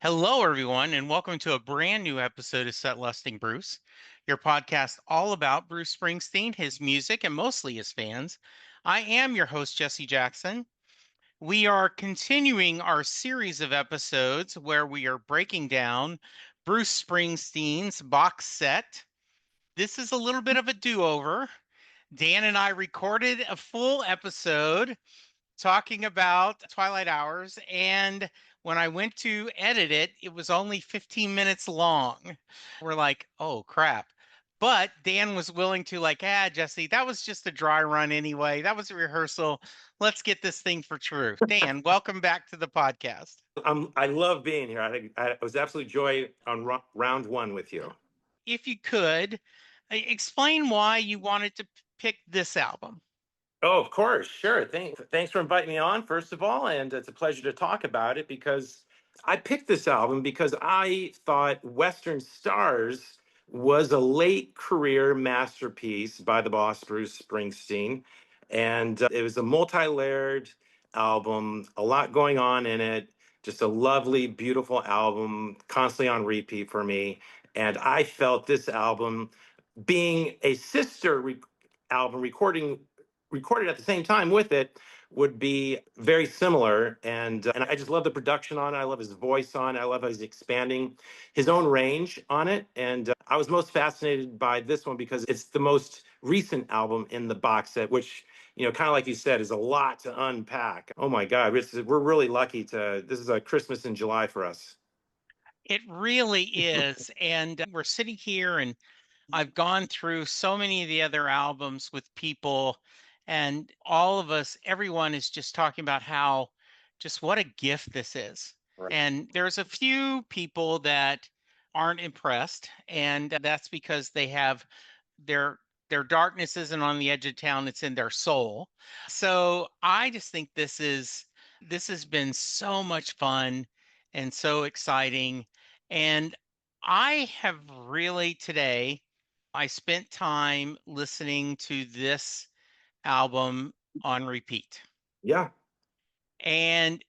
Hello, everyone, and welcome to a brand new episode of Set Lusting Bruce, your podcast all about Bruce Springsteen, his music, and mostly his fans. I am your host, Jesse Jackson. We are continuing our series of episodes where we are breaking down Bruce Springsteen's box set. This is a little bit of a do over. Dan and I recorded a full episode talking about Twilight Hours. And when I went to edit it, it was only 15 minutes long. We're like, oh crap. But Dan was willing to, Jesse, that was just a dry run anyway. That was a rehearsal. Let's get this thing for true. Dan, welcome back to the podcast. I love being here. It was absolute joy on round one with you. If you could, explain why you wanted to pick this album. Oh, of course, sure. Thanks for inviting me on, first of all, and it's a pleasure to talk about it because I picked this album because I thought Western Stars was a late career masterpiece by the boss Bruce Springsteen, and it was a multi-layered album, a lot going on in it, just a lovely, beautiful album, constantly on repeat for me. And I felt this album being a album recorded at the same time with it would be very similar. And I just love the production on it. I love his voice on it. I love how he's expanding his own range on it. And I was most fascinated by this one because it's the most recent album in the box set, which, kind of like you said, is a lot to unpack. Oh my God, we're really lucky this is a Christmas in July for us. It really is. And we're sitting here and I've gone through so many of the other albums with people, and all of us, everyone is just talking about how just what a gift this is. Right. And there's a few people that aren't impressed, and that's because they have their their darkness isn't on the edge of town, it's in their soul. So I just think this has been so much fun and so exciting. And I have really today I spent time listening to this album on repeat. Yeah. And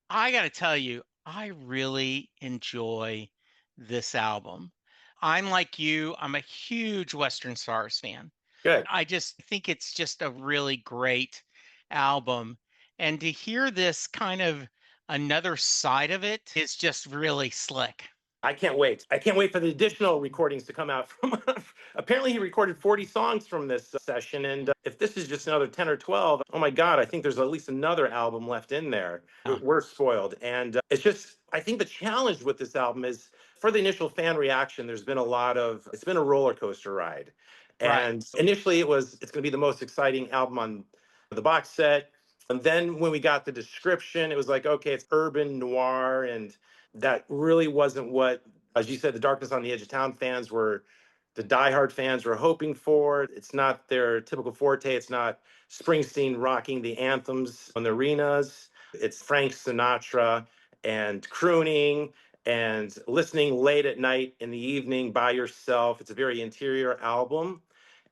I got to tell you, I really enjoy this album. I'm like you, I'm a huge Western Stars fan. Good. I just think it's just a really great album. And to hear this kind of another side of it is just really slick. I can't wait. I can't wait for the additional recordings to come out from. Apparently, he recorded 40 songs from this session, and if this is just another 10 or 12, oh my God, I think there's at least another album left in there. Yeah. We're spoiled, and it's just. I think the challenge with this album is for the initial fan reaction. There's been a lot of. It's been a roller coaster ride, Right. and initially it's going to be the most exciting album on the box set. And then when we got the description, it was like, okay, it's urban noir, and that really wasn't what, as you said, the Darkness on the Edge of Town the diehard fans were hoping for. It's not their typical forte. It's not Springsteen rocking the anthems on the arenas. It's Frank Sinatra and crooning and listening late at night in the evening by yourself. It's a very interior album.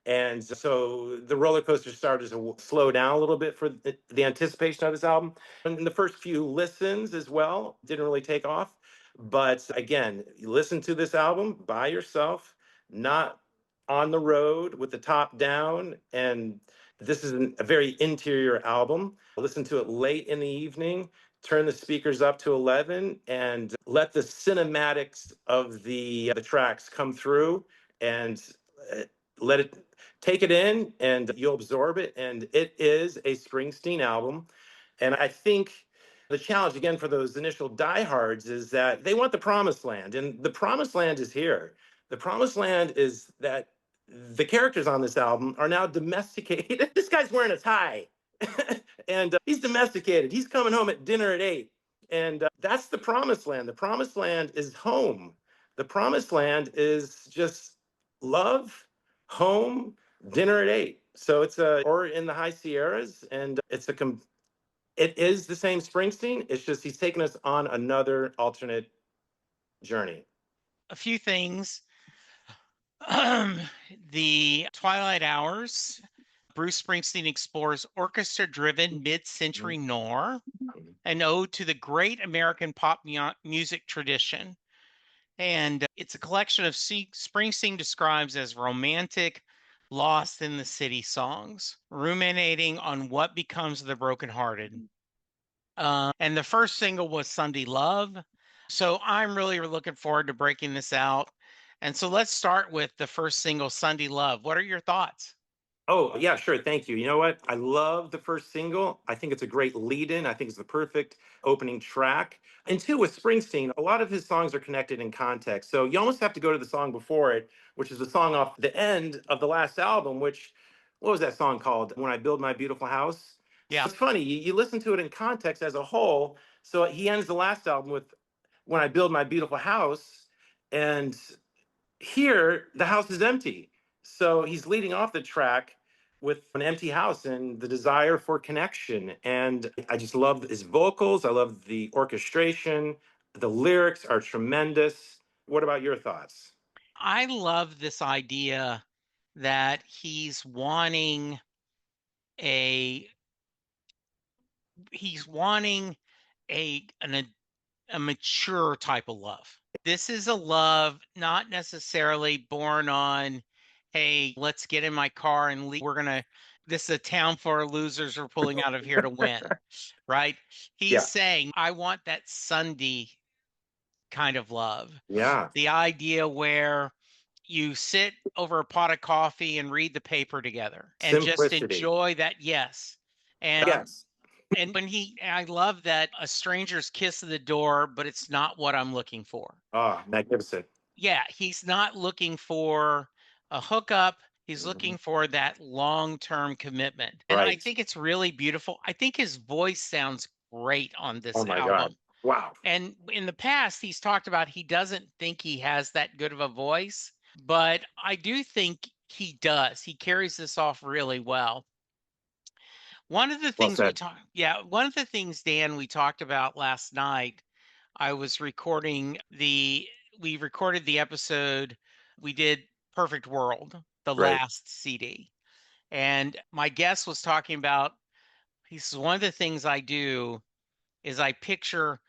And so the roller coaster started to slow down a little bit for the anticipation of this album. And the first few listens as well didn't really take off. But again, you listen to this album by yourself, not on the road with the top down. And this is a very interior album. Listen to it late in the evening, turn the speakers up to 11, and let the cinematics of the tracks come through, and let it take it in, and you'll absorb it. And it is a Springsteen album. And I think the challenge again for those initial diehards is that they want the promised land, and the promised land is here. The promised land is that the characters on this album are now domesticated. This guy's wearing a tie, and he's domesticated. He's coming home at dinner at 8, and that's the promised land. The promised land is home. The promised land is just love, home, dinner at 8. So or in the high Sierras, and it is the same Springsteen. It's just he's taking us on another alternate journey. A few things. The Twilight Hours Bruce Springsteen explores orchestra driven mid century noir, an ode to the great American pop music tradition. And it's a collection of Springsteen describes as romantic, lost in the city songs, ruminating on what becomes of the brokenhearted. And the first single was Sunday Love. So I'm really looking forward to breaking this out. And so let's start with the first single, Sunday Love. What are your thoughts? Oh, yeah, sure. Thank you. You know what? I love the first single. I think it's a great lead in. I think it's the perfect opening track. And two, with Springsteen, a lot of his songs are connected in context. So you almost have to go to the song before it, which is the song off the end of the last album, which, what was that song called? When I Build My Beautiful House? So Yeah. it's funny, you listen to it in context as a whole. So he ends the last album with When I Build My Beautiful House. And here, the house is empty. So he's leading off the track with an empty house and the desire for connection. And I just love his vocals. I love the orchestration. The lyrics are tremendous. What about your thoughts? I love this idea that a he's wanting a a mature type of love. This is a love not necessarily born on, hey, let's get in my car and leave. This is a town full of losers. We're pulling out of here to win, right? He's Yeah. saying, I want that Sunday kind of love. Yeah. The idea where you sit over a pot of coffee and read the paper together and just Simplicity. enjoy that. Yes. And Yes. I love that a stranger's kiss of the door, but it's not what I'm looking for. Oh, magnificent. Yeah, he's not looking for a hookup. He's Mhm. looking for that long-term commitment. And I Right. think it's really beautiful. I think his voice sounds great on Oh this my God. album. Wow. And in the past, he's talked about he doesn't think he has that good of a voice, but I do think he does. He carries this off really well. One of the Well things said. one of the things, Dan, we talked about last night, we recorded the episode, we did Perfect World, the Right. last CD. And my guest was talking about, he says, one of the things I do is I picture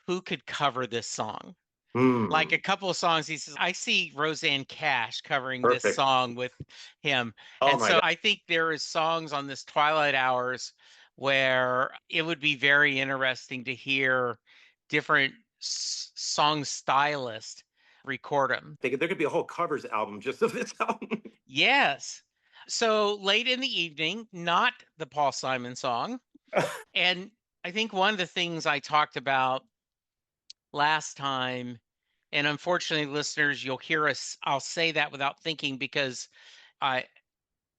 who could cover this song. Like a Hmm. couple of songs, he says, I see Roseanne Cash covering this Perfect. song with him. Oh And my so God. I think there is songs on this Twilight Hours where it would be very interesting to hear different song stylists record them. There could be a whole covers album just of this album. Yes. So late in the evening, not the Paul Simon song. And I think one of the things I talked about last time, and unfortunately, listeners, you'll hear us, I'll say that without thinking because I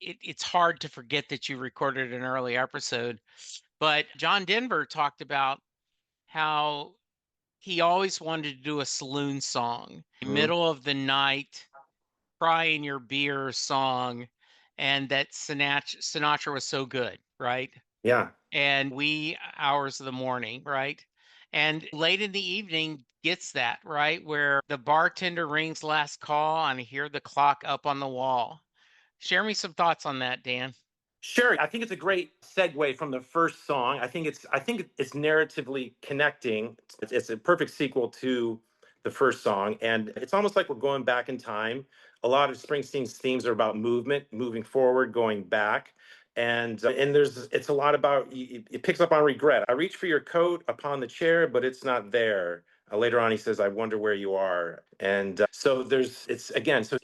it's hard to forget that you recorded an early episode. But John Denver talked about how he always wanted to do a saloon song, Mhm. middle of the night, cry in your beer song, and that Sinatra was so good, right? Yeah. And wee hours of the morning, right? And late in the evening gets that, right? Where the bartender rings last call and I hear the clock up on the wall. Share me some thoughts on that, Dan. Sure. I think it's a great segue from the first song. I think it's narratively connecting. It's a perfect sequel to the first song, and it's almost like we're going back in time. A lot of Springsteen's themes are about movement, moving forward, going back, and it's a lot about it picks up on regret. I reach for your coat upon the chair, but it's not there. Later on, he says, "I wonder where you are," and so there's it's again. So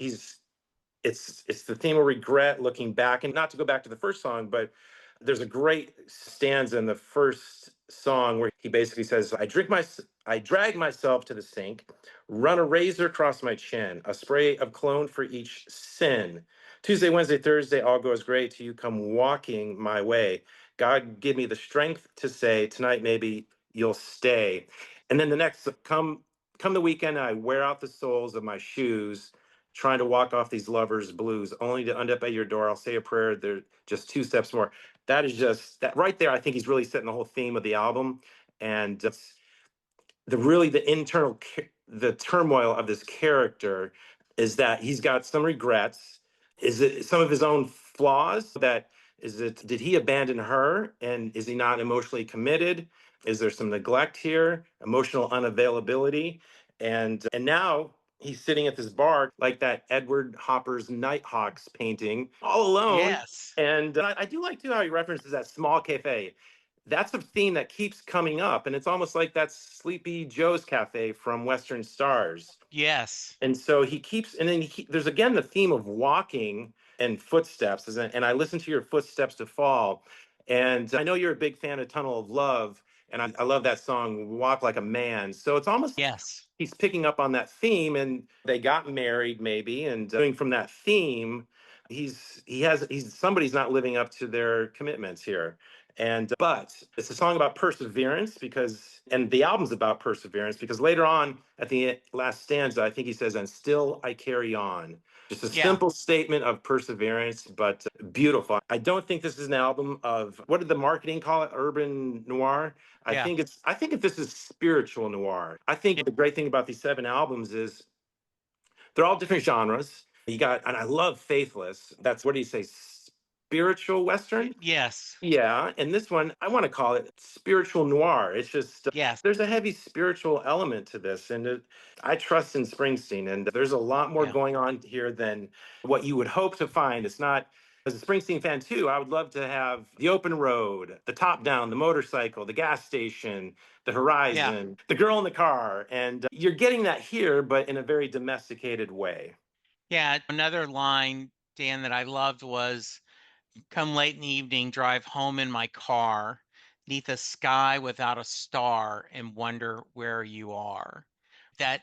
it's the theme of regret, looking back, and not to go back to the first song, but there's a great stanza in the first song where he basically says, I drag myself to the sink, run a razor across my chin, a spray of cologne for each sin. Tuesday, Wednesday, Thursday, all goes great till you come walking my way. God, give me the strength to say tonight maybe you'll stay. And then the next, come the weekend, I wear out the soles of my shoes, trying to walk off these lovers' blues, only to end up at your door. I'll say a prayer. There, just two steps more. That is just that right there. I think he's really setting the whole theme of the album, and the internal the turmoil of this character is that he's got some regrets, is it some of his own flaws that Is it, did he abandon her, and is he not emotionally committed? Is there some neglect here, emotional unavailability? And now he's sitting at this bar like that Edward Hopper's Nighthawks painting, all alone. Yes. And I do like too how he references that small cafe. That's a theme that keeps coming up, and it's almost like that Sleepy Joe's Cafe from Western Stars. Yes. And so he keeps, and then there's again the theme of walking and footsteps. And I listen to your footsteps to fall. And I know you're a big fan of Tunnel of Love, and I love that song, Walk Like a Man. So it's almost Yes. he's picking up on that theme, and they got married maybe, and doing from that theme, he's somebody's not living up to their commitments here. And but it's a song about perseverance, because and the album's about perseverance, because later on at the last stanza I think he says, and still I carry on. Just a Yeah. simple statement of perseverance, but beautiful. I don't think this is an album of, what did the marketing call it, urban noir. Yeah. I think if this is spiritual noir. I Yeah. think the great thing about these 7 albums is they're all different genres. You got, and I love Faithless. That's, what do you say, spiritual Western? Yes. Yeah, and this one, I want to call it spiritual noir. It's just, Yes. there's a heavy spiritual element to this, and I trust in Springsteen, and there's a lot more Yeah. going on here than what you would hope to find. It's not, as a Springsteen fan too, I would love to have the open road, the top down, the motorcycle, the gas station, the Yeah. horizon, the girl in the car, and you're getting that here, but in a very domesticated way. Yeah. Another line, Dan, that I loved was, come late in the evening, drive home in my car, neath a sky without a star, and wonder where you are. That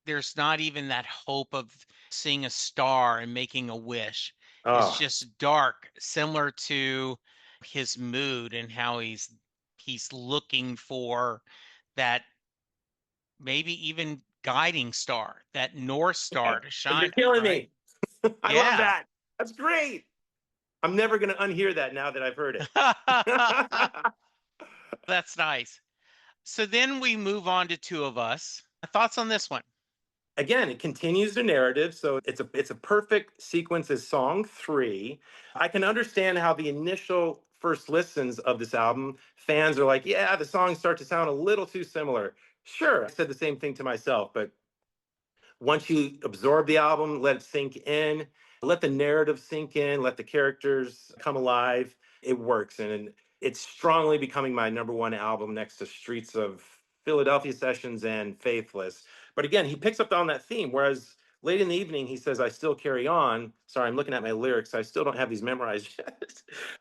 there's not even that hope of seeing a star and making a wish. It's Oh, just dark, similar to his mood and how he's looking for that, maybe even guiding star, that north star to you're shine killing on, right? me. I love Yeah. that. That's great. I'm never going to unhear that now that I've heard it. That's nice. So then we move on to Two of Us. Thoughts on this one? Again, it continues the narrative, so it's a perfect sequence as song 3. I can understand how the initial first listens of this album, fans are like, yeah, the songs start to sound a little too similar. Sure, I said the same thing to myself, but once you absorb the album, let it sink in, let the narrative sink in, let the characters come alive, it works. And it's strongly becoming my number one album next to Streets of Philadelphia Sessions and Faithless. But again, he picks up on that theme. Whereas late in the evening, he says, I still carry on. Sorry, I'm looking at my lyrics. I still don't have these memorized yet.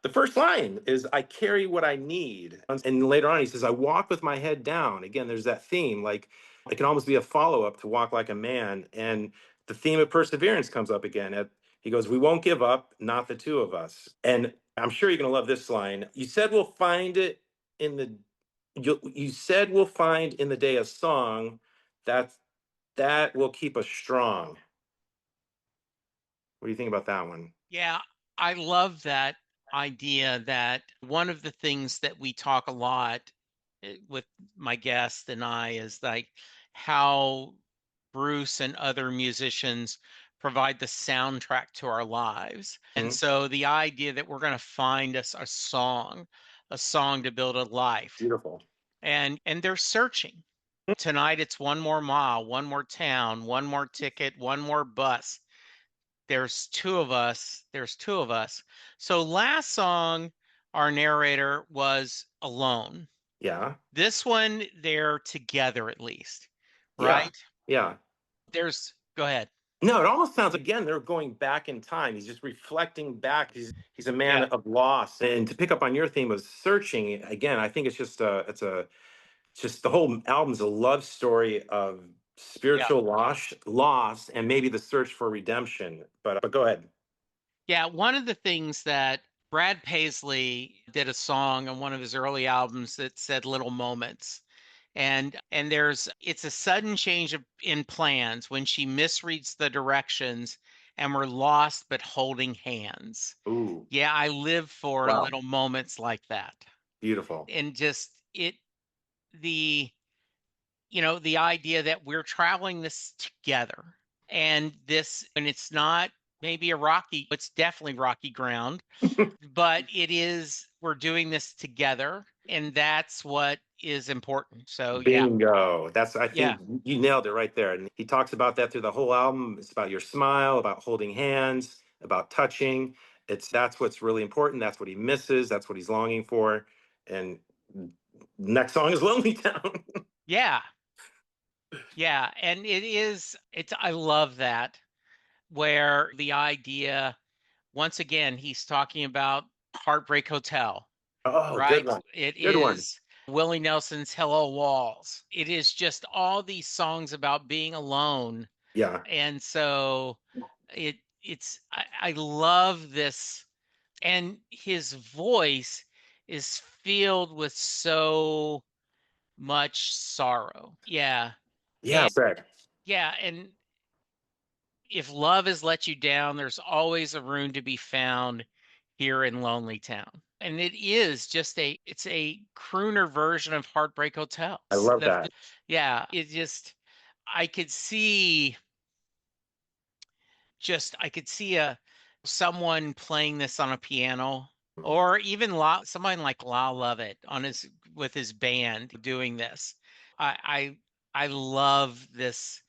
The first line is, I carry what I need. And later on, he says, I walk with my head down. Again, there's that theme. Like, it can almost be a follow up to Walk Like a Man. And the theme of perseverance comes up again. He goes, we won't give up, not the two of us. And I'm sure you're going to love this line. You said we'll find it in the, you said we'll find in the day a song that that will keep us strong. What do you think about that one? Yeah, I love that idea that one of the things that we talk a lot, with my guest and I, is like how Bruce and other musicians provide the soundtrack to our lives. And Mhm. so the idea that we're going to find us a song to build a life. Beautiful. And they're searching. Tonight it's one more mile, one more town, one more ticket, one more bus. There's two of us. There's two of us. So last song, our narrator was alone. Yeah. This one, they're together at least, Yeah. right? Yeah. Go ahead. No, it almost sounds, again, they're going back in time. He's just reflecting back. He's a man Yeah. of loss. And to pick up on your theme of searching, again, I think it's just just the whole album's a love story of Yeah. spiritual loss, and maybe the search for redemption. But go ahead. Yeah. One of the things that Brad Paisley did a song on one of his early albums that said little moments. And there's it's a sudden change in plans when she misreads the directions and we're lost but holding hands. Ooh, Yeah, I live for wow, little moments like that. beautiful. And just the the idea that we're traveling this together, and it's not maybe it's definitely rocky ground, but it is, we're doing this together, and that's what is important. So yeah, Bingo. That's, I yeah, think you nailed it right there. And he talks about that through the whole album. It's about your smile, about holding hands, about touching. That's what's really important. That's what he misses. That's what he's longing for. And next song is Lonely Town. yeah, yeah. And I love that, where the idea, once again, he's talking about Heartbreak Hotel, Oh, good right? one. It Good one. is Willie Nelson's Hello Walls. It is just all these songs about being alone. Yeah. And so I love this. And his voice is filled with so much sorrow. Yeah. Yeah. And Correct. yeah. And if love has let you down, there's always a room to be found here in Lonely Town. And it is just it's a crooner version of Heartbreak Hotel. I love that. Yeah, it just, I could see, I could see someone playing this on a piano, or even someone like La Lovett on his with his band doing this. I I love this,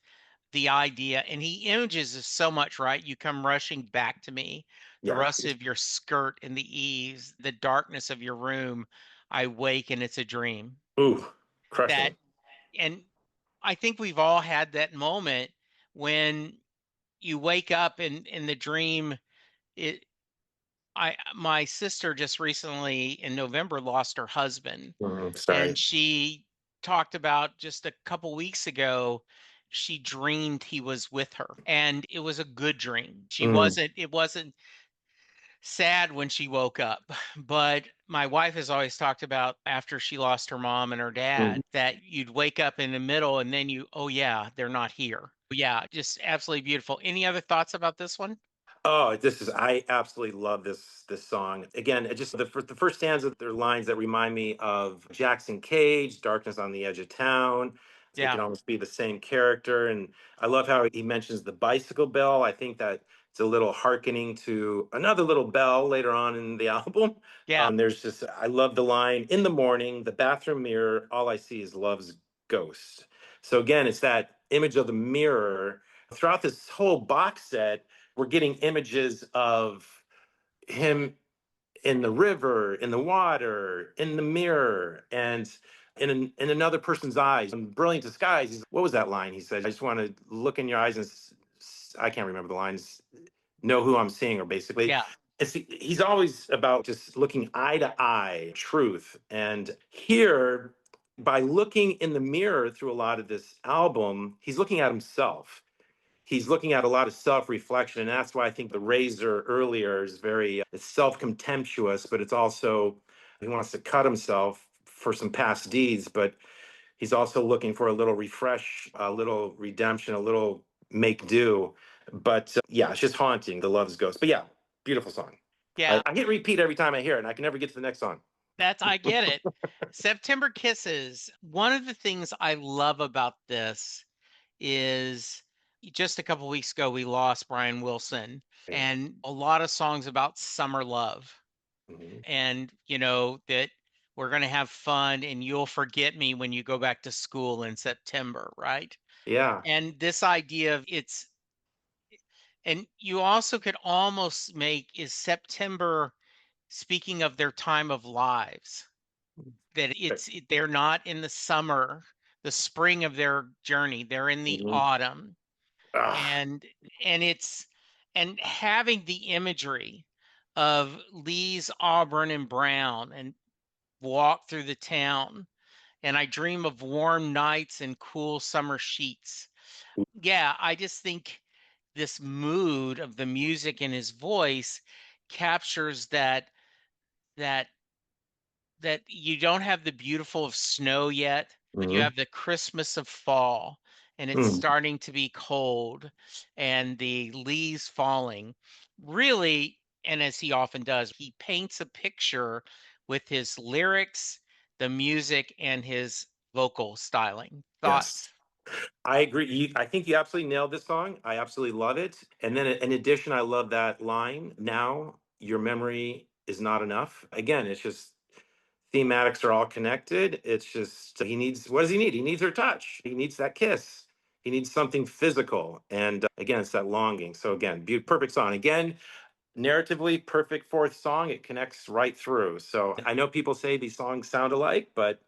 the idea, and he images us so much, right? You come rushing back to me, the Yeah. rust of your skirt and the eaves, the darkness of your room. I wake and it's a dream. Ooh, That, crushing. and I think we've all had that moment when you wake up and in the dream, it my sister just recently in November lost her husband, and Sorry. she talked about just a couple weeks ago, she dreamed he was with her, and it was a good dream. Mm, It wasn't sad when she woke up. But my wife has always talked about, after she lost her mom and her mm. dad, that you'd wake up in the middle and then oh yeah, they're not here. Yeah, just absolutely beautiful. Any other thoughts about this one? Oh, I absolutely love this song. Again, it just the first stanza, there are lines that remind me of Jackson Cage, Darkness on the Edge of Town. It Yeah, can almost be the same character. And I love how he mentions the bicycle bell. I think that it's a little hearkening to another little bell later on in the album. yeah, I love the line, in the morning, the bathroom mirror, all I see is love's ghost. So again, it's that image of the mirror throughout this whole box set. We're getting images of him in the river, in the water, in the mirror, and in another person's eyes. In Brilliant Disguise, what was that line he said? I just want to look in your eyes and I can't remember the lines. Know who I'm seeing, or basically. yeah, He's always about just looking eye to eye, truth. And here, by looking in the mirror through a lot of this album, he's looking at himself. He's looking at a lot of self-reflection, and that's why I think the razor earlier is very it's self-contemptuous, but it's also he wants to cut himself for some past deeds, but he's also looking for a little refresh, a little redemption, a little make do. But yeah, it's just haunting, the love's ghost. But yeah, beautiful song. yeah. I hit repeat every time I hear it, and I can never get to the next song. I get it. September Kisses. One of the things I love about this is, just a couple weeks ago we lost Brian Wilson, Yeah. and a lot of songs about summer love, Mhm. and that we're going to have fun and you'll forget me when you go back to school in September, right? Yeah. And this idea of it's, and you also could almost make, is September speaking of their time of lives, that they're not in the summer, the spring of their journey, they're in the Mhm. autumn. Ah, And it's, and having the imagery of Lee's auburn and brown, and walk through the town, and I dream of warm nights and cool summer sheets. Yeah, I just think this mood of the music and his voice captures that that you don't have the beautiful of snow yet, but you mhm. have the Christmas of fall, and it's Mm. starting to be cold, and the leaves falling. Really, and as he often does, he paints a picture with his lyrics, the music, and his vocal styling. Yes. Thoughts? I agree. I think you absolutely nailed this song. I absolutely love it. And then in addition, I love that line. Now your memory is not enough. Again, it's just thematics are all connected. It's just he needs, what does he need? He needs her touch. He needs that kiss. He needs something physical. And again, it's that longing. So again, perfect song. Again, narratively, perfect fourth song. It connects right through. So I know people say these songs sound alike, but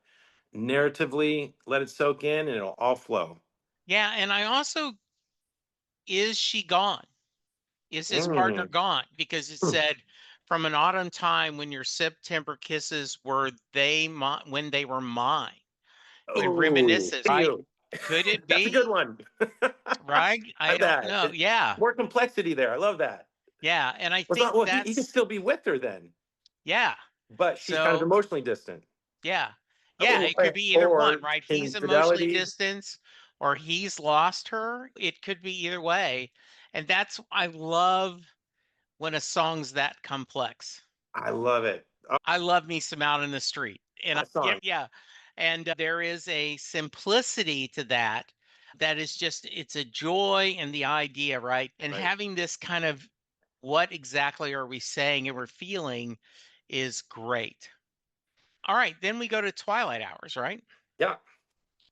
narratively, let it soak in and it'll all flow. Yeah, and I also, is she gone? Is his partner Mm. gone? Because it said, from an autumn time when your September kisses were when they were mine. It Oh, reminisces, right? you. Could it That's a good be? one. Right? I I don't bet. know. Yeah. More complexity there. I love that. Yeah. And I Well, it's not, think well, he could that's, still be with her then, yeah. but she's kind of So, emotionally distant. yeah. Yeah. Oh, It could be either one, or right? He's emotionally infidelity. distanced or he's lost her. It could be either way. And that's, I love when a song's that complex. I love it. Oh, I love me some Out in the Street. And I, that song. yeah. And there is a simplicity to that that is just, it's a joy and the idea, right? And Right. having this kind of, what exactly are we saying and we're feeling, is great. All right, then we go to Twilight Hours, right? Yeah.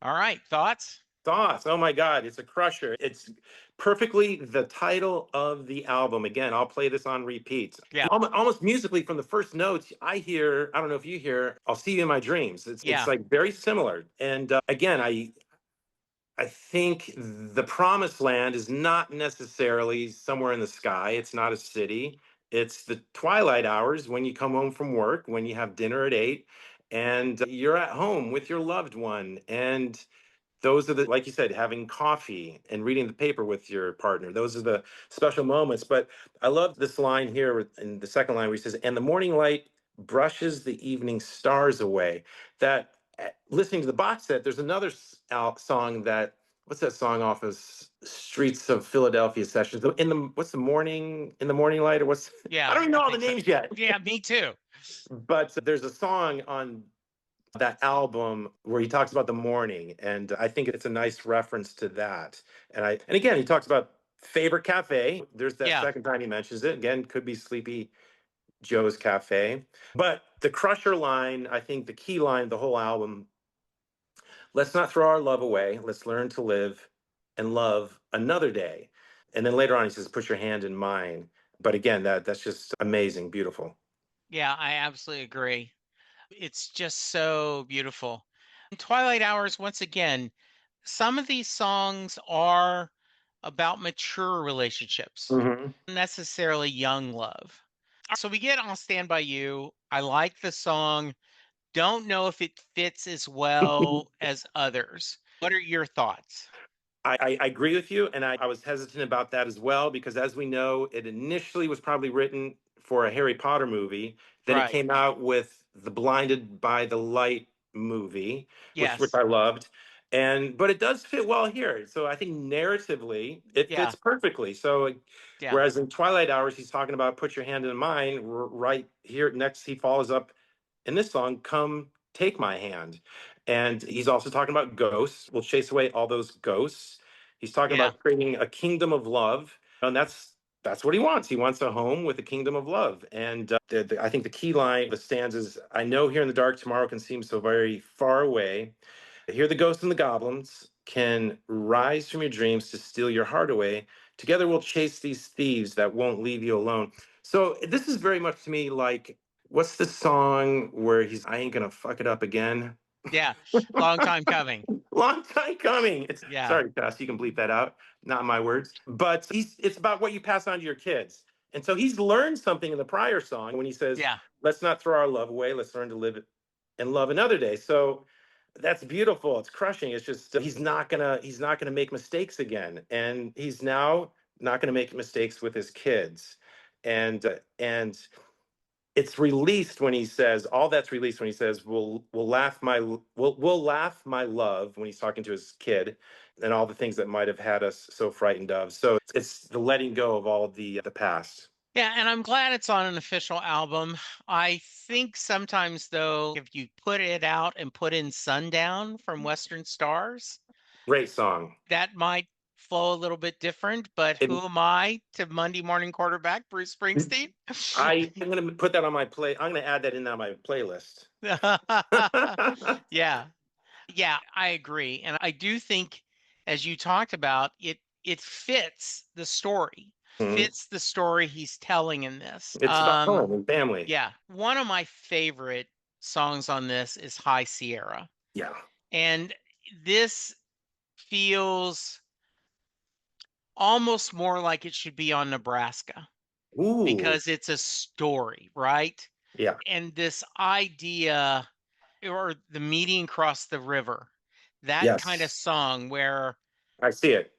All right, thoughts? Sauce. Oh my God, it's a crusher. It's perfectly the title of the album. Again, I'll play this on repeat. Yeah, Almost musically from the first notes, I hear, I don't know if you hear, I'll see you in my dreams. It's yeah, like very similar. And again, I think the promised land is not necessarily somewhere in the sky. It's not a city. It's the twilight hours when you come home from work, when you have dinner at 8, and you're at home with your loved one. And those are the, like you said, having coffee and reading the paper with your partner. Those are the special moments. But I love this line here in the second line where he says, and the morning light brushes the evening stars away. That listening to the box set, there's another song that, what's that song off of Streets of Philadelphia Sessions? In the, what's the morning, in the morning light, or what's, I yeah, don't even I know all the think so. names yet. Yeah, me too. But there's a song on that album where he talks about the morning, and I think it's a nice reference to that. And again, he talks about favorite cafe. There's that Yeah, second time he mentions it. Again, could be Sleepy Joe's Cafe. But the Crusher line, I think the key line of the whole album, let's not throw our love away. Let's learn to live and love another day. And then later on he says, put your hand in mine. But again, that's just amazing, beautiful. yeah, I absolutely agree. It's just so beautiful. Twilight Hours, once again, some of these songs are about mature relationships, Hmm. not necessarily young love. So we get I'll Stand By You. I like the song. Don't know if it fits as well as others. What are your thoughts? I agree with you, and I was hesitant about that as well because, as we know, it initially was probably written for a Harry Potter movie. Then it Right. came out with the Blinded by the Light movie, which Yes. I loved, and but it does fit well here. So I think narratively it Yeah. fits perfectly. So Yeah. whereas in Twilight Hours he's talking about put your hand in mine, right here next he follows up in this song, come take my hand. And he's also talking about ghosts. We'll chase away all those ghosts. He's talking Yeah. about creating a kingdom of love. And that's what he wants. He wants a home with a kingdom of love. And I think the key line of the stanzas, I know here in the dark tomorrow can seem so very far away. Here the ghosts and the goblins can rise from your dreams to steal your heart away. Together we'll chase these thieves that won't leave you alone. So this is very much to me like, what's the song where he's, I ain't gonna fuck it up again? Yeah. Long time coming. Long time coming. It's Yeah. sorry, Cass, you can bleep that out. Not my words. But it's about what you pass on to your kids. And so he's learned something in the prior song when he says, Yeah. let's not throw our love away, let's learn to live and love another day. So that's beautiful. It's crushing. It's just he's not gonna make mistakes again. And he's now not gonna make mistakes with his kids. And it's released when he says all that's released when he says we'll laugh my we'll laugh my love when he's talking to his kid and all the things that might have had us so frightened of. So it's the letting go of all the past. Yeah, and I'm glad it's on an official album. I think sometimes though, if you put it out and put in Sundown from Western Stars, Great song. That might flow a little bit different, but It, who am I to Monday morning quarterback Bruce Springsteen? I'm going to put that on my play. I'm going to add that in on my playlist. Yeah. Yeah, I agree. And I do think, as you talked about, it fits the story, Mhm. fits the story he's telling in this. It's about home and family. Yeah. One of my favorite songs on this is High Sierra. Yeah. And this feels almost more like it should be on Nebraska Ooh. because it's a story, right? Yeah. And this idea or the meeting across the river, that kind of Yes. song where, I see it.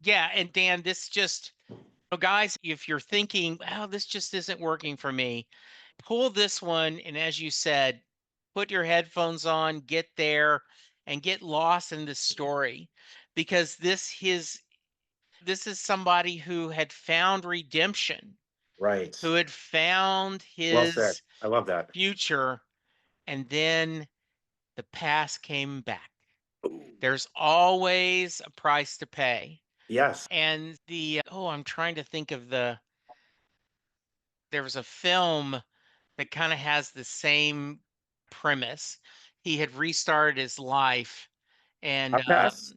yeah, and Dan, this just, guys, if you're thinking, oh, this just isn't working for me, pull this one. And as you said, put your headphones on, get there, and get lost in this story because this is somebody who had found redemption, Right. who had found Well said. his I love that. future, and then the past came back. Ooh. There's always a price to pay. Yes. And I'm trying to think of there was a film that kind of has the same premise. He had restarted his life and, I'll pass.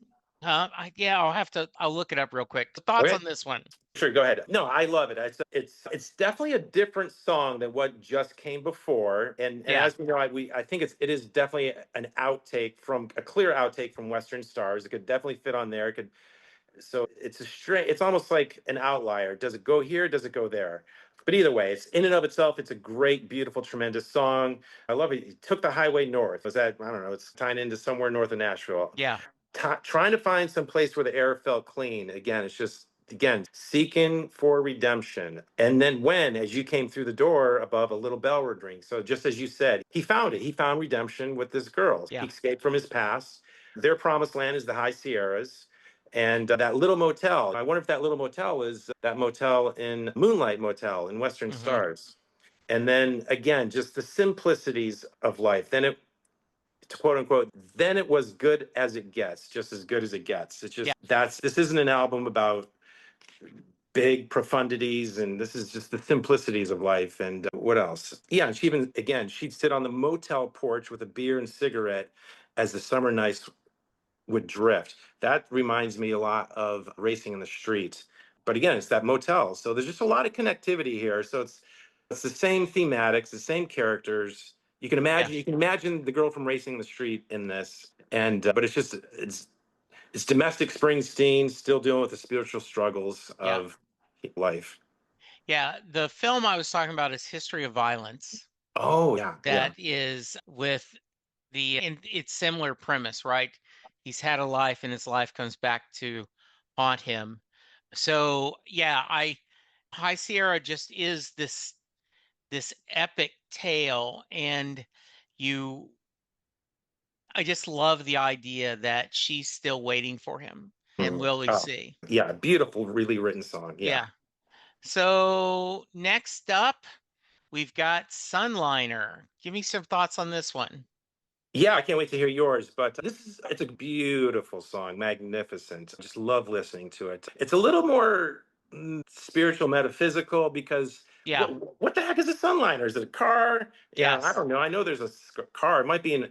yeah, I'll look it up real quick. Thoughts Okay. on this one? Sure, go ahead. No, I love it. It's definitely a different song than what just came before. And Yeah. as we know, I think it is definitely an outtake from a clear outtake from Western Stars. It could definitely fit on there. It could so it's a straight, it's almost like an outlier. Does it go here? Does it go there? But either way, it's in and of itself, it's a great, beautiful, tremendous song. I love it. He took the highway north. Was that, I don't know, it's tying into somewhere north of Nashville. Yeah. Trying to find some place where the air felt clean. Again, it's just, again, seeking for redemption. And then when, as you came through the door above, a little bell would ring. So just as you said, he found it. He found redemption with this girl. He Yeah. escaped from his past. Their promised land is the high Sierras. And that little motel, I wonder if that little motel is that motel in Moonlight Motel in Western Hmm. Stars. And then again, just the simplicities of life. Then it, quote unquote, then it was good as it gets, just as good as it gets. It's Yeah. just, this isn't an album about big profundities, and this is just the simplicities of life. And what else? Yeah, and she even, again, she'd sit on the motel porch with a beer and cigarette as the summer nights would drift. That reminds me a lot of Racing in the Street. But again, it's that motel. So there's just a lot of connectivity here. So it's the same thematics, the same characters. Yeah. You can imagine the girl from Racing in the Street in this. And but it's domestic Springsteen still dealing with the spiritual struggles Yeah. of life. Yeah. The film I was talking about is History of Violence. Oh yeah, yeah. That is with and it's similar premise, right? He's had a life and his life comes back to haunt him. So yeah, High Sierra just is this epic tale, and you I just love the idea that she's still waiting for him, and Mm. will we Oh see? yeah, beautiful, really written song. Yeah. Yeah. So next up, we've got Sunliner. Give me some thoughts on this one. Yeah, I can't wait to hear yours. But it's a beautiful song, magnificent. Just love listening to it. It's a little more spiritual, metaphysical because Yeah. what the heck is a sunliner? Is it a car? Yeah, I Yes. don't know. I know there's a car. It might be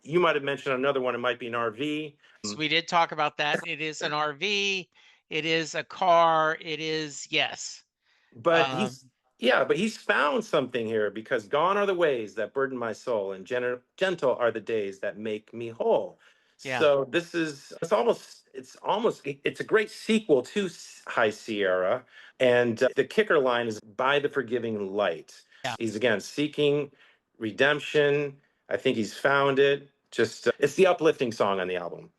you might have mentioned another one. It might be an RV. So we did talk about that. It is an RV. It is a car. It is, yes. But Um, but he's found something here because gone are the ways that burden my soul, and gentle are the days that make me whole. yeah. So this is it's a great sequel to High Sierra, and the kicker line is by the forgiving light. Yeah. He's again seeking redemption. I think he's found it. Just it's the uplifting song on the album.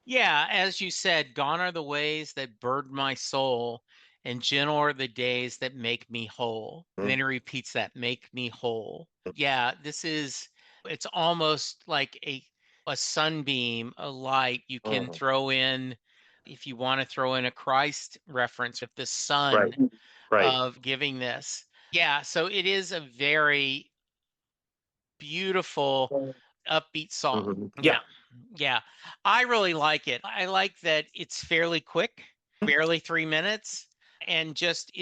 Yeah, as you said, gone are the ways that burden my soul, and gentle are the days that make me whole. And then he repeats that, make me whole. Yeah, it's almost like a sunbeam, a light you can Mhm. throw in if you want to throw in a Christ reference with the Right, sun right. of giving this. Yeah, so it is a very beautiful, upbeat song. Mhm. Yeah, Yeah. Yeah, I really like it. I like that it's fairly quick, barely 3 minutes, and just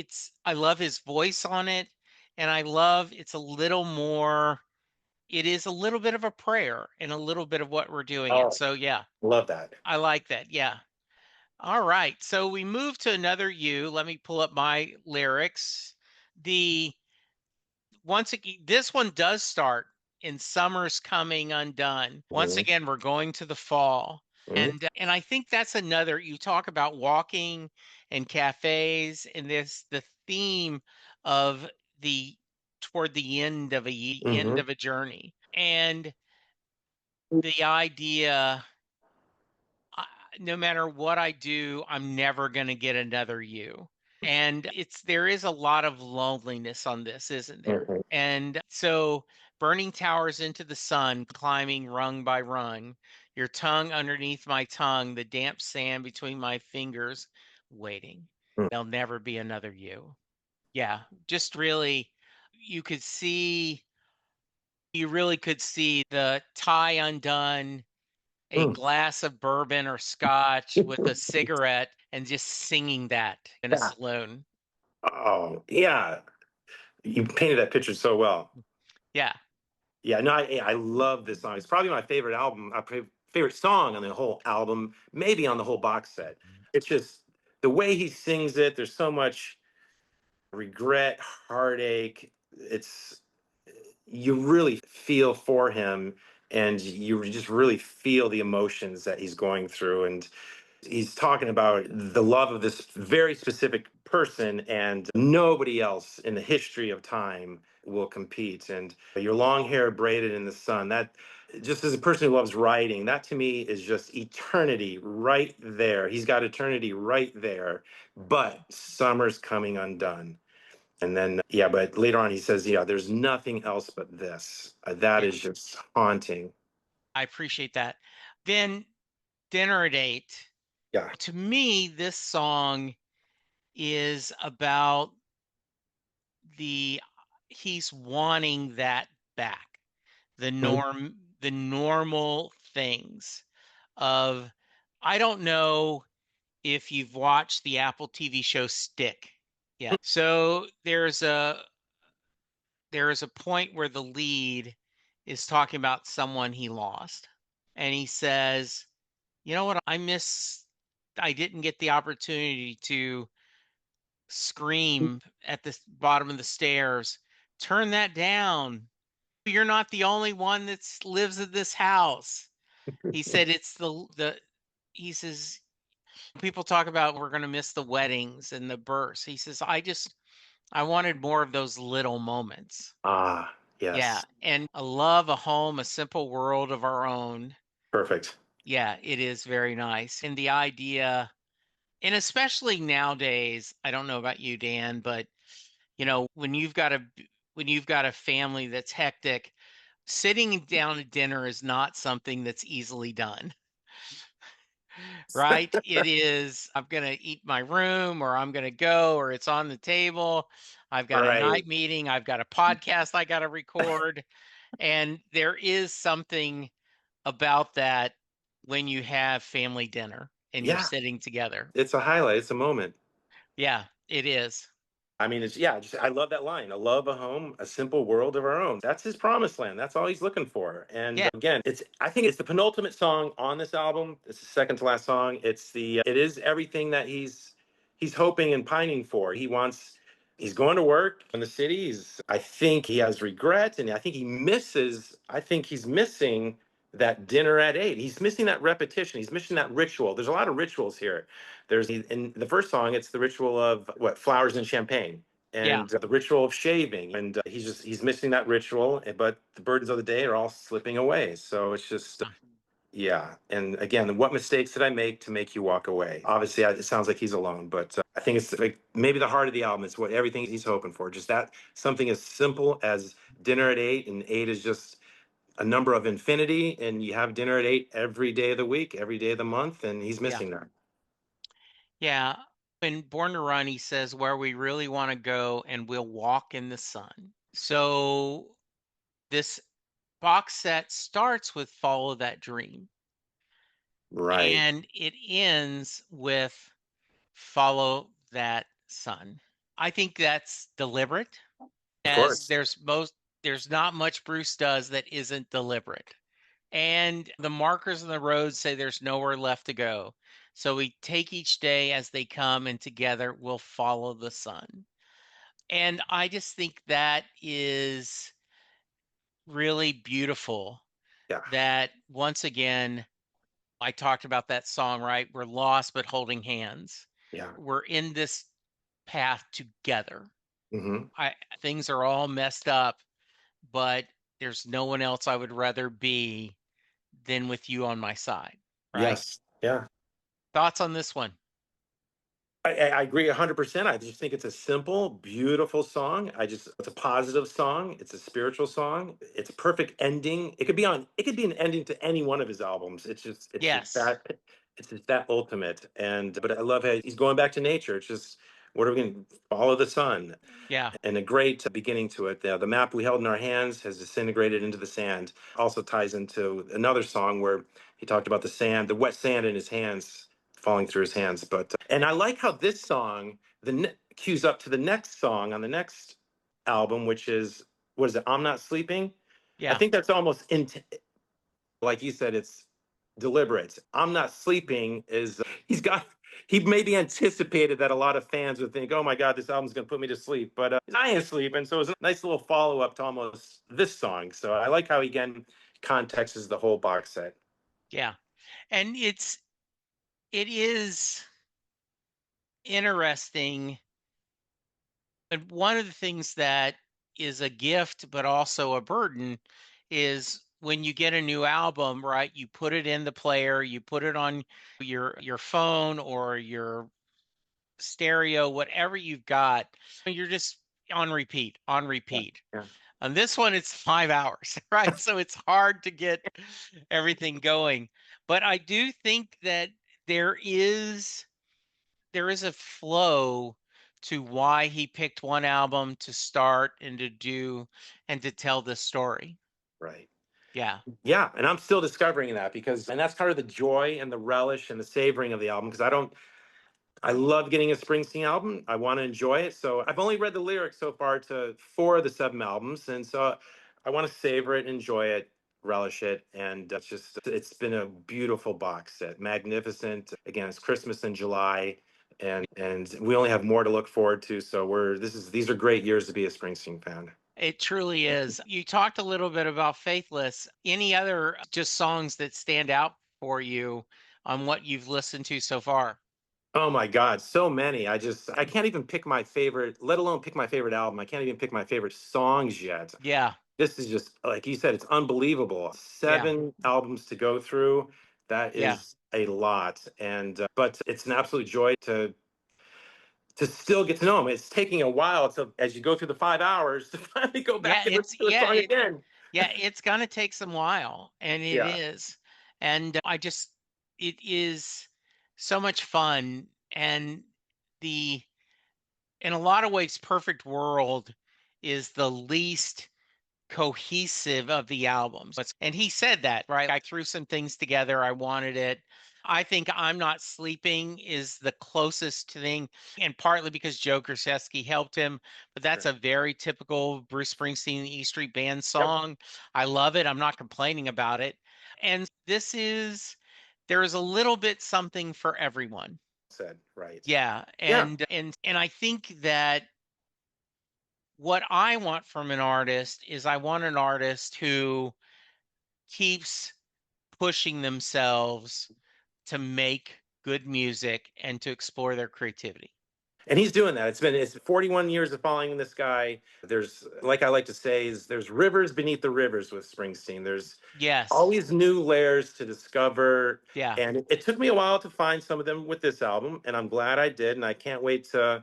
I love his voice on it. And I love it's a little more, it is a little bit of a prayer and a little bit of what we're doing. And Oh, so, yeah, love that. I like that. Yeah. All right. So we move to another you. Let me pull up my lyrics. The once again, this one does start in summer's coming undone. Once Mhm, again, we're going to the fall. mhm, And I think that's another you talk about walking and cafes and the theme of the toward the end mhm. of a journey. And the idea I, no matter what I do, I'm never going to get another you. And there is a lot of loneliness on this, isn't there? Mhm. And so burning towers into the sun, climbing rung by rung, your tongue underneath my tongue, the damp sand between my fingers, waiting. There'll never be another you. Yeah, just really, you could see, you really could see the tie undone, a Mm. glass of bourbon or scotch with a cigarette and just singing that in a Yeah. saloon. Oh, yeah. You painted that picture so well. Yeah. Yeah, no, I love this song. It's probably my favorite favorite song on the whole album, maybe on the whole box set. It's just the way he sings it. There's so much regret, heartache. It's you really feel for him, and you just really feel the emotions that he's going through. And he's talking about the love of this very specific person, and nobody else in the history of time will compete. And your long hair braided in the sun, that just as a person who loves writing, that to me is just eternity right there. He's got eternity right there, but summer's coming undone. And then, yeah, but later on he says, yeah, there's nothing else but this. That Yeah. is just haunting. I appreciate that. Then Dinner at Eight. Yeah. To me, this song is about the he's wanting that back. Mhm. The normal things of I don't know if you've watched the Apple TV show Stick. Yeah. So there is a point where the lead is talking about someone he lost. And he says, "You know what? I didn't get the opportunity to scream at the bottom of the stairs. Turn that down. You're not the only one that lives in this house." He said it's the he says people talk about we're going to miss the weddings and the births. He says I wanted more of those little moments. Ah, Yeah, yes. and a love, a home, a simple world of our own. Perfect. Yeah, it is very nice. And the idea, and especially nowadays, I don't know about you, Dan, but when you've got a family that's hectic, sitting down at dinner is not something that's easily done, right? It is, I'm going to eat my room or I'm going to go or it's on the table. I've got a Right. night meeting. I've got a podcast I got to record. And there is something about that when you have family dinner and you're Yeah. sitting together. It's a highlight. It's a moment. Yeah, it is. I mean, it's yeah, just I love that line. A love, a home, a simple world of our own. That's his promised land. That's all he's looking for. And Yeah, again, it's I think it's the penultimate song on this album. It's the second to last song. It is everything that he's hoping and pining for. He's going to work in the city. I think he has regret, and I think he's missing that dinner at 8. He's missing that repetition. He's missing that ritual. There's a lot of rituals here. There's in the first song, it's the ritual of what flowers and champagne, yeah. and the ritual of shaving, and he's missing that ritual. But the burdens of the day are all slipping away. So it's just yeah. And again, what mistakes did I make to make you walk away? Obviously, it sounds like he's alone, but I think it's like maybe the heart of the album is what everything he's hoping for. Just that something as simple as dinner at 8, and 8 is just a number of infinity, and you have dinner at 8 every day of the week, every day of the month, and he's Yeah. missing that. Yeah. In Born to Run, he says, where we really want to go and we'll walk in the sun. So this box set starts with Follow That Dream. Right. and it ends with follow that sun. I think that's deliberate, Of as course. there's not much Bruce does that isn't deliberate. And the markers on the road say there's nowhere left to go. So we take each day as they come, and together we'll follow the sun. And I just think that is really beautiful. Yeah. That once again, I talked about that song, right? We're lost but holding hands. Yeah. We're in this path together. Hmm. I Things are all messed up, but there's no one else I would rather be than with you on my side, right? Yes. Yeah. Thoughts on this one? I agree 100%. I just think it's a simple, beautiful song. It's a positive song. It's a spiritual song. It's a perfect ending. It could be an ending to any one of his albums. Yes. It's just that ultimate. But I love how he's going back to nature. It's just, what are we going to follow the sun? Yeah. And a great beginning to it. The map we held in our hands has disintegrated into the sand. Also ties into another song where he talked about the sand, the wet sand in his hands falling through his hands. But and I like how this song cues up to the next song on the next album, which is, what is it? I'm Not Sleeping. I Yeah. think that's almost like you said, it's deliberate. I'm Not Sleeping is he's got he maybe anticipated that a lot of fans would think, "Oh my God, this album's gonna put me to sleep," but I ain't sleeping. So it's a nice little follow up to almost this song. So I like how he again context is the whole box set. Yeah. And it is interesting. And one of the things that is a gift but also a burden is when you get a new album, right? You put it in the player, you put it on your phone or your stereo, whatever you've got. You're just on repeat, on Yeah, repeat. yeah, On this one, it's 5 hours, right? So it's hard to get everything going. But I do think that there is there is a flow to why he picked one album to start and to do and to tell this story. right. Yeah. Yeah, and I'm still discovering that and that's part of the joy and the relish and the savoring of the album because I love getting a Springsteen album. I want to enjoy it. So I've only read the lyrics so far to four of the seven albums. And so I want to savor it, enjoy it, relish it. And it's been a beautiful box set. Magnificent. Again, it's Christmas in July. And we only have more to look forward to. So these are great years to be a Springsteen fan. It truly is. You talked a little bit about Faithless. Any other just songs that stand out for you on what you've listened to so far? Oh my God, so many. I can't even pick my favorite, let alone pick my favorite album. I can't even pick my favorite songs yet. Yeah. This is just like you said, it's unbelievable. Yeah. 7 albums to go through. That Yeah. is a lot. And but it's an absolute joy to still get to know him. It's taking a while to as you go through the 5 hours to finally go Yeah, back and listen to a song again. it's gonna take some while, and it Yeah. is. And it is so much fun. And the in a lot of ways, Perfect World is the least cohesive of the albums. And he said that, right? I threw some things together. I wanted it. I think I'm Not Sleeping is the closest thing, and partly because Joe Grusheski helped him, but that's Sure. a very typical Bruce Springsteen E Street Band Yep. song. I love it. I'm not complaining about it. And there is a little bit something for everyone. Said right. Yeah. Yeah. And I think that what I want from an artist is I want an artist who keeps pushing themselves to make good music and to explore their creativity. And he's doing that. It's 41 years of following this guy. There's, like I like to say, is there's rivers beneath the rivers with Springsteen. There's Yes. always new layers to discover. Yeah. And it took me a while to find some of them with this album, and I'm glad I did. And I can't wait to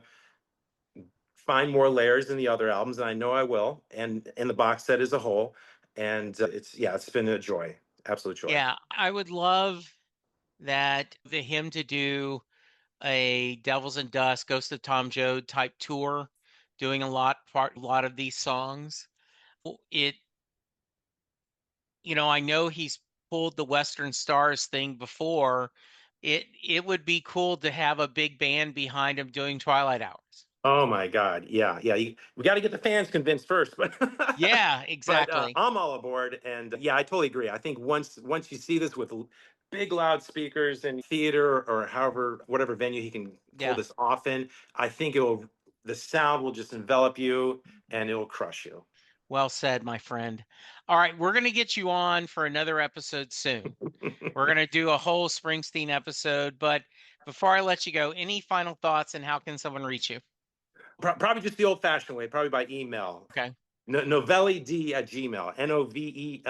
find more layers in the other albums, and I know I will, and in the box set as a whole. And it's been a joy, absolute joy. Yeah. I would love that the him to do a Devils and Dust, Ghost of Tom Joad type tour, doing a lot of these songs. It I know he's pulled the Western Stars thing before, it would be cool to have a big band behind him doing Twilight Hours. Oh my God. Yeah. Yeah. We got to get the fans convinced first, but Yeah, but exactly. I'm all aboard. And yeah, I totally agree. I think once you see this with big loudspeakers in theater or however whatever venue he can pull Yeah. this off in, I think the sound will just envelop you and it'll crush you. Well said, my friend. All right, we're going to get you on for another episode soon. We're going to do a whole Springsteen episode, but before I let you go, any final thoughts and how can someone reach you? Probably just the old fashioned way, probably by email. Okay. Novellyd at Gmail, Novellyd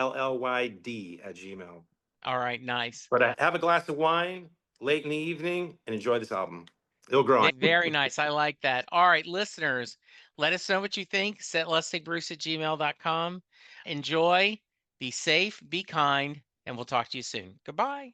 at Gmail. All right, nice. But have a glass of wine late in the evening and enjoy this album. It'll grow on you. Very nice. I like that. All right, listeners, let us know what you think. Setlustingbruce at gmail.com. Enjoy, be safe, be kind, and we'll talk to you soon. Goodbye.